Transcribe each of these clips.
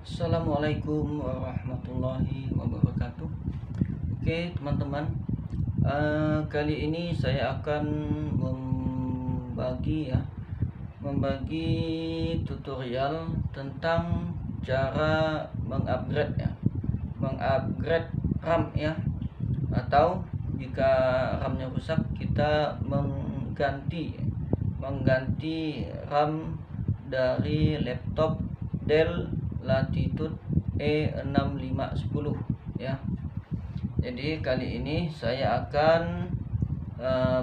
Assalamualaikum warahmatullahi wabarakatuh. Oke teman-teman, kali ini saya akan membagi tutorial tentang cara mengupgrade RAM ya, atau jika RAM-nya rusak kita mengganti RAM dari laptop Dell Latitude E6510 ya. Jadi kali ini saya akan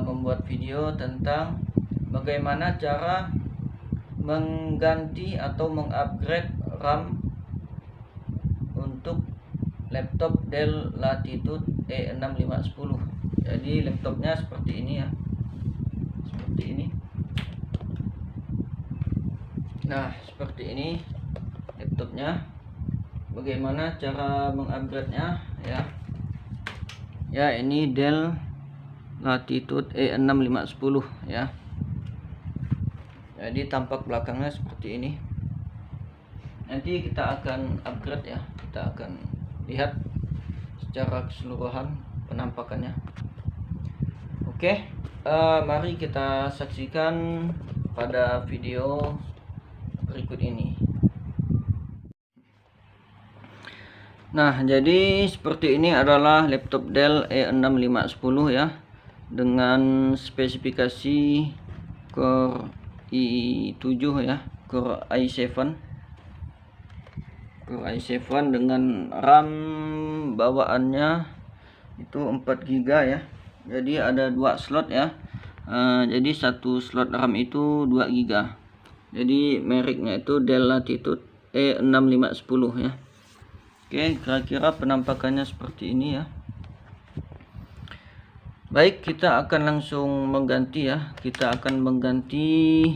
membuat video tentang bagaimana cara mengganti atau mengupgrade RAM untuk laptop Dell Latitude E6510. Jadi laptopnya seperti ini ya. Seperti ini. Nah, seperti ini laptopnya. Bagaimana cara mengupgrade-nya ya? Ya, ini Dell Latitude E6510 ya. Jadi tampak belakangnya seperti ini. Nanti kita akan upgrade ya. Kita akan lihat secara keseluruhan penampakannya. Oke, mari kita saksikan pada video berikut ini. Nah, jadi seperti ini adalah laptop Dell E6510 ya, dengan spesifikasi Core i7 ya, Core i7 dengan RAM bawaannya itu 4 GB ya. Jadi ada 2 slot ya. Jadi satu slot RAM itu 2 GB. Jadi mereknya itu Dell Latitude E6510 ya. Oke, kira-kira penampakannya seperti ini ya. Baik, kita akan langsung mengganti ya. Kita akan mengganti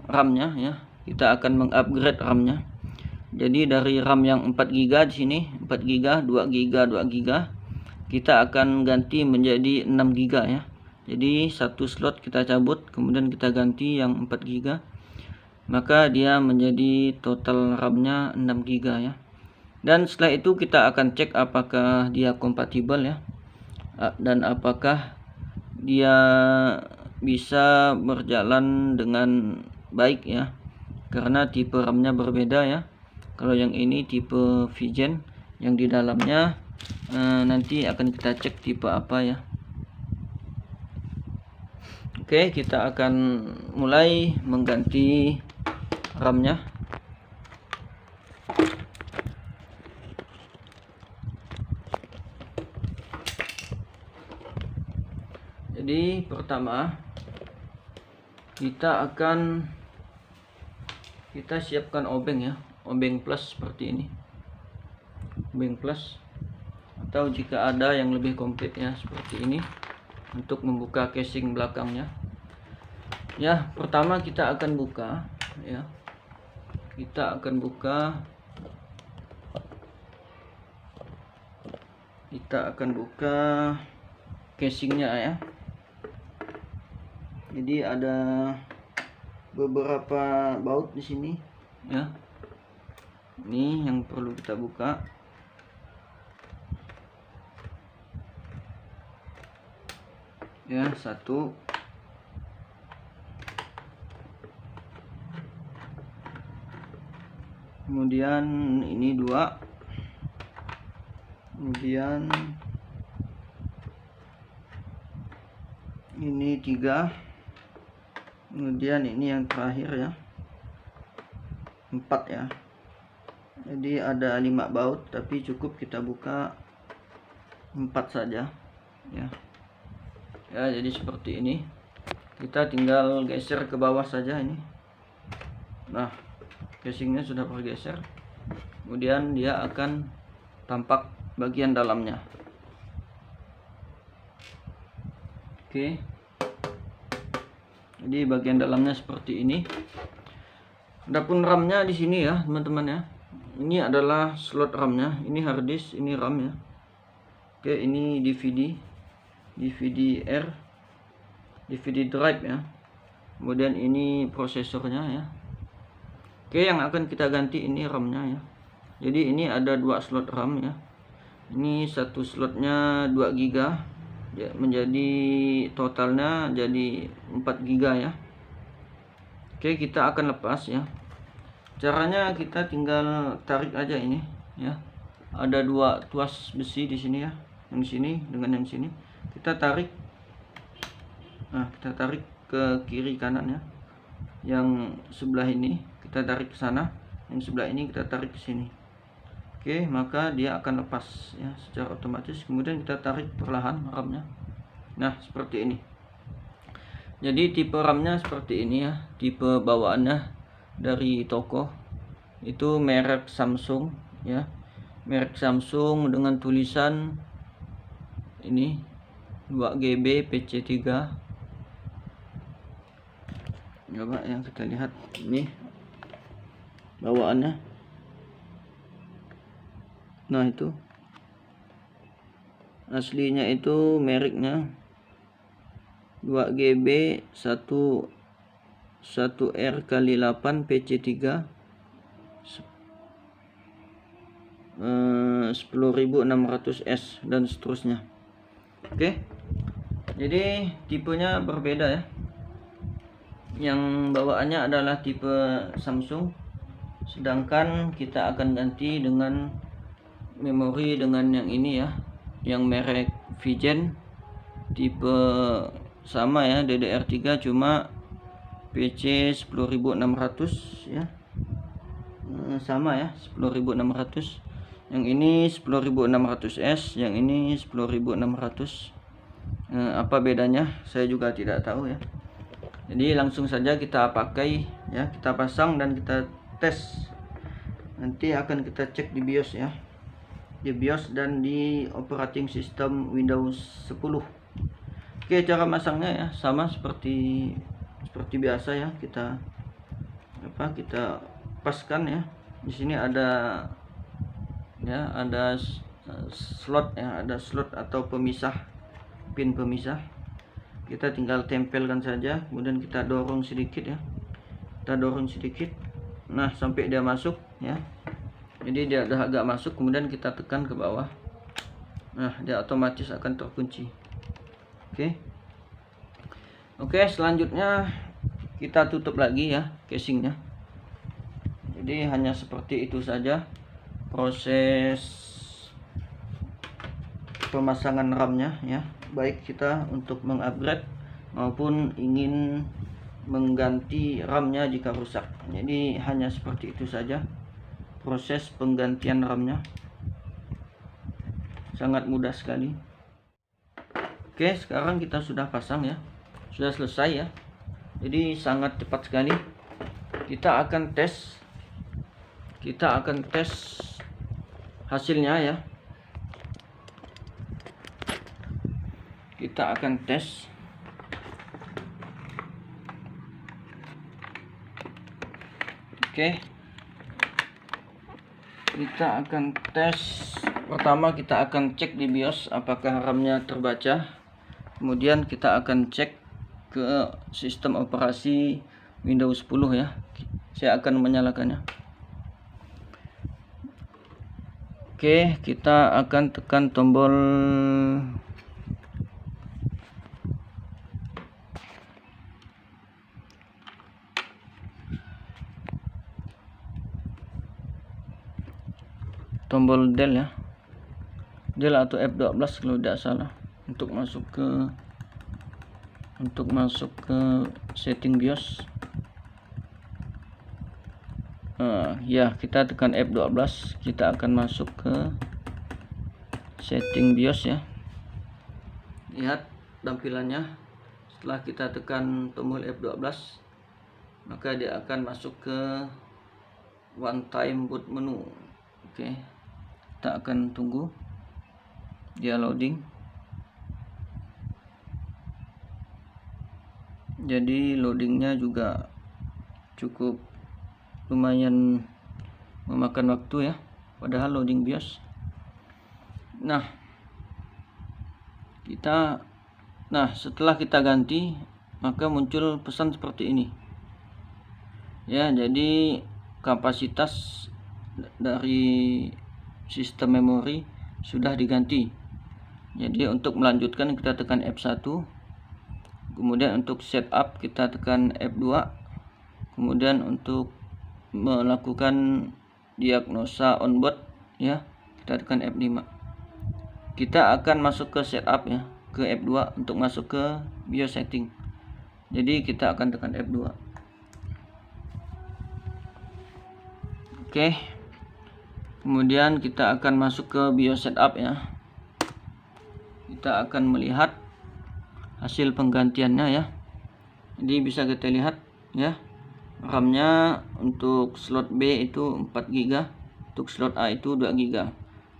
RAM-nya ya. Kita akan mengupgrade RAM-nya. Jadi dari RAM yang 4 GB di sini, 4 GB, 2 GB, 2 GB, kita akan ganti menjadi 6 GB ya. Jadi satu slot kita cabut, kemudian kita ganti yang 4 GB. Maka dia menjadi total RAM-nya 6 GB ya. Dan setelah itu kita akan cek apakah dia kompatibel ya, dan apakah dia bisa berjalan dengan baik ya, karena tipe RAM-nya berbeda ya. Kalau yang ini tipe Vigen, yang di dalamnya nanti akan kita cek tipe apa ya. Oke, kita akan mulai mengganti RAM-nya. Jadi pertama kita siapkan obeng ya, obeng plus seperti ini, obeng plus, atau jika ada yang lebih komplit ya seperti ini untuk membuka casing belakangnya ya. Pertama kita akan buka ya, kita akan buka casingnya ya. Jadi ada beberapa baut di sini ya. Ini yang perlu kita buka. Ya, satu. Kemudian ini dua. Kemudian ini tiga. Kemudian ini yang terakhir ya, 4 ya. Jadi ada 5 baut, tapi cukup kita buka 4 saja ya. Ya, jadi seperti ini. Kita tinggal geser ke bawah saja ini. Nah, casingnya sudah bergeser. Kemudian dia akan tampak bagian dalamnya. Oke. Jadi bagian dalamnya seperti ini. Adapun RAM-nya di sini ya, teman-teman ya. Ini adalah slot RAM-nya. Ini hard disk, ini RAM ya. Oke, ini DVD-R, DVD drive ya. Kemudian ini prosesornya ya. Oke, yang akan kita ganti ini RAM-nya ya. Jadi ini ada 2 slot RAM ya. Ini satu slotnya 2 GB ya, menjadi totalnya jadi 4 GB ya. Oke, kita akan lepas ya. Caranya kita tinggal tarik aja ini ya. Ada 2 tuas besi di sini ya. Yang di sini dengan yang sini. Kita tarik. Nah, kita tarik ke kiri kanan ya. Yang sebelah ini kita tarik ke sana, yang sebelah ini kita tarik ke sini. Oke, maka dia akan lepas ya secara otomatis. Kemudian kita tarik perlahan RAM-nya. Nah, seperti ini. Jadi tipe RAM-nya seperti ini ya. Tipe bawaannya dari toko itu merek Samsung ya. Merek Samsung dengan tulisan ini 2GB PC3. Coba yang kita lihat ini bawaannya. Nah, itu aslinya itu mereknya 2GB 1R kali 8 PC3 10.600S dan seterusnya. Oke, jadi tipenya berbeda ya. Yang bawaannya adalah tipe Samsung, sedangkan kita akan ganti dengan memori dengan yang ini ya, yang merek Vigen, tipe sama ya, DDR3 cuma PC 10.600 ya, sama ya 10.600. Yang ini 10.600S, yang ini 10.600. Apa bedanya saya juga tidak tahu ya. Jadi langsung saja kita pakai ya, kita pasang dan kita tes. Nanti akan kita cek di BIOS ya, di BIOS dan di operating system Windows 10. Oke, cara masangnya ya sama seperti biasa ya. Kita paskan ya. Di sini ada ya, ada slot ya, ada slot atau pemisah, pin pemisah. Kita tinggal tempelkan saja, kemudian kita dorong sedikit ya. Kita dorong sedikit. Nah, sampai dia masuk ya. Jadi dia udah agak masuk, kemudian kita tekan ke bawah. Nah, dia otomatis akan terkunci. Oke, selanjutnya kita tutup lagi ya casingnya. Jadi hanya seperti itu saja proses pemasangan RAM-nya ya. Baik kita untuk mengupgrade maupun ingin mengganti RAM-nya jika rusak. Jadi hanya seperti itu saja proses penggantian RAM-nya. Sangat mudah sekali. Oke, sekarang kita sudah pasang ya. Sudah selesai ya. Jadi sangat cepat sekali. Kita akan tes hasilnya ya. Kita akan tes. Oke. Kita akan tes. Pertama kita akan cek di BIOS apakah RAM-nya terbaca. Kemudian kita akan cek ke sistem operasi Windows 10 ya. Saya akan menyalakannya. Oke, kita akan tekan tombol del ya, del atau F12 kalau tidak salah, untuk masuk ke setting BIOS. Ya, kita tekan F12, kita akan masuk ke setting BIOS ya. Lihat tampilannya. Setelah kita tekan tombol F12, maka dia akan masuk ke one time boot menu. Oke, kita akan tunggu dia loading. Jadi loadingnya juga cukup lumayan memakan waktu ya, padahal loading BIOS. Nah, setelah kita ganti, maka muncul pesan seperti ini ya. Jadi kapasitas dari sistem memori sudah diganti. Jadi untuk melanjutkan kita tekan F1, kemudian untuk setup kita tekan F2, kemudian untuk melakukan diagnosa onboard ya kita tekan F5. Kita akan masuk ke setup ya, ke F2 untuk masuk ke BIOS setting. Jadi kita akan tekan F2. Oke. Kemudian kita akan masuk ke BIOS setup ya. Kita akan melihat hasil penggantiannya ya. Jadi bisa kita lihat ya. RAM-nya untuk slot B itu 4 GB, untuk slot A itu 2 GB.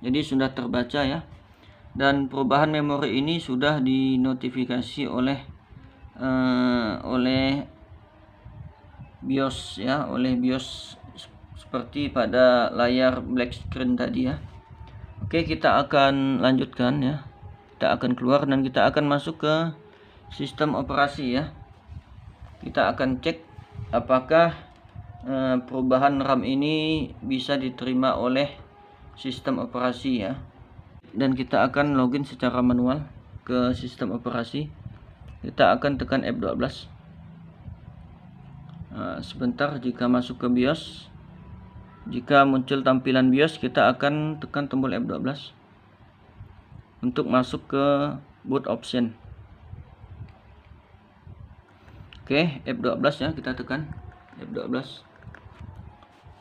Jadi sudah terbaca ya. Dan perubahan memori ini sudah dinotifikasi oleh BIOS ya, oleh BIOS seperti pada layar black screen tadi ya. Oke, kita akan lanjutkan ya. Kita akan keluar dan kita akan masuk ke sistem operasi ya. Kita akan cek apakah perubahan RAM ini bisa diterima oleh sistem operasi ya. Dan kita akan login secara manual ke sistem operasi. Kita akan tekan F12. Sebentar, jika masuk ke BIOS, jika muncul tampilan BIOS, kita akan tekan tombol F12 untuk masuk ke boot option. Oke, F12 ya, kita tekan F12.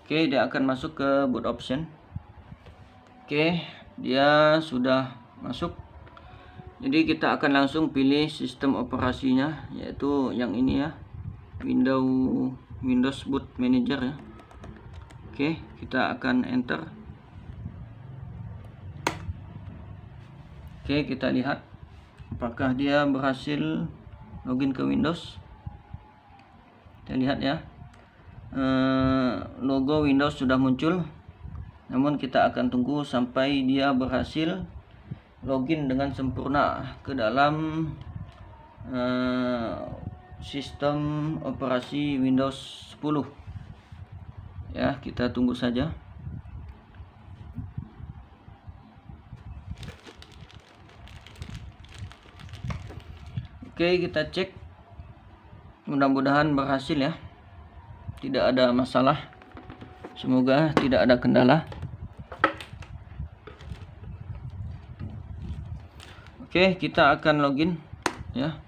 Oke, dia akan masuk ke boot option. Oke, dia sudah masuk. Jadi kita akan langsung pilih sistem operasinya, yaitu yang ini ya, Windows Boot Manager ya. Oke, kita akan enter. Oke, kita lihat apakah dia berhasil login ke Windows. Kita lihat ya, logo Windows sudah muncul. Namun kita akan tunggu sampai dia berhasil login dengan sempurna ke dalam sistem operasi Windows 10 ya. Kita tunggu saja. Oke, kita cek, mudah-mudahan berhasil ya, tidak ada masalah, semoga tidak ada kendala. Oke, kita akan login ya.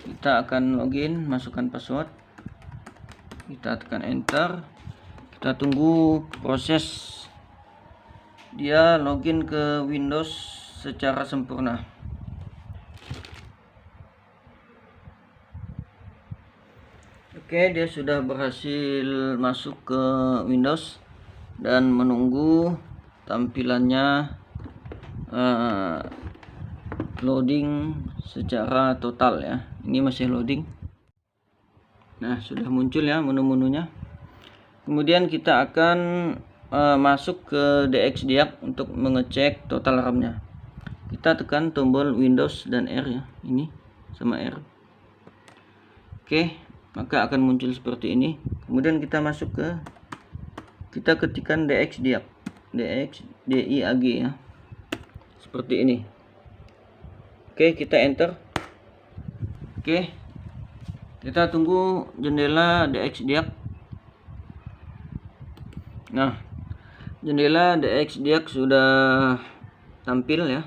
Kita akan login, masukkan password. Kita tekan enter. Kita tunggu proses dia login ke Windows secara sempurna. Oke, dia sudah berhasil masuk ke Windows dan menunggu tampilannya loading secara total ya. Ini masih loading. Nah, sudah muncul ya menu-menunya. Kemudian kita akan masuk ke DXDiag untuk mengecek total RAM-nya. Kita tekan tombol Windows dan R ya, ini sama R. Oke, maka akan muncul seperti ini. Kemudian kita masuk ke, kita ketikkan DXDiag, DXDiag ya, seperti ini. Oke, kita enter. Oke, kita tunggu jendela DXDiag. Nah, jendela DXDiag sudah tampil ya,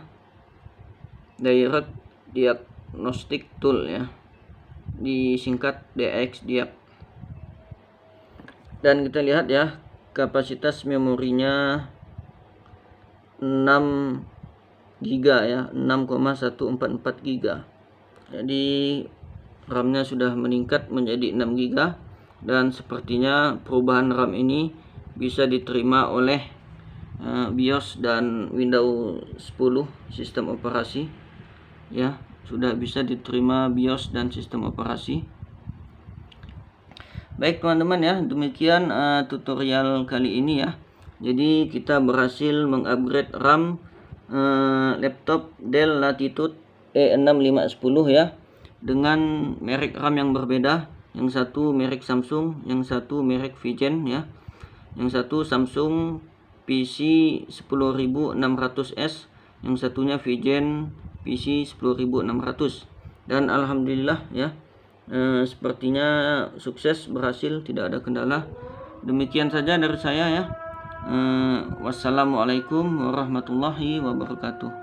Direct Diagnostic Tool ya, disingkat DXDiag. Dan kita lihat ya, kapasitas memorinya 6 GB ya, 6,144 GB. Jadi RAM-nya sudah meningkat menjadi 6 GB, dan sepertinya perubahan RAM ini bisa diterima oleh BIOS dan Windows 10 sistem operasi ya. Sudah bisa diterima BIOS dan sistem operasi. Baik teman-teman ya, demikian tutorial kali ini ya. Jadi kita berhasil mengupgrade RAM laptop Dell Latitude E6510 ya, dengan merek RAM yang berbeda. Yang satu merek Samsung, yang satu merek Vigen ya. yang satu Samsung PC 10600S, yang satunya Vigen PC 10600. Dan alhamdulillah ya, sepertinya sukses, berhasil, tidak ada kendala. Demikian saja dari saya ya. Wassalamualaikum warahmatullahi wabarakatuh.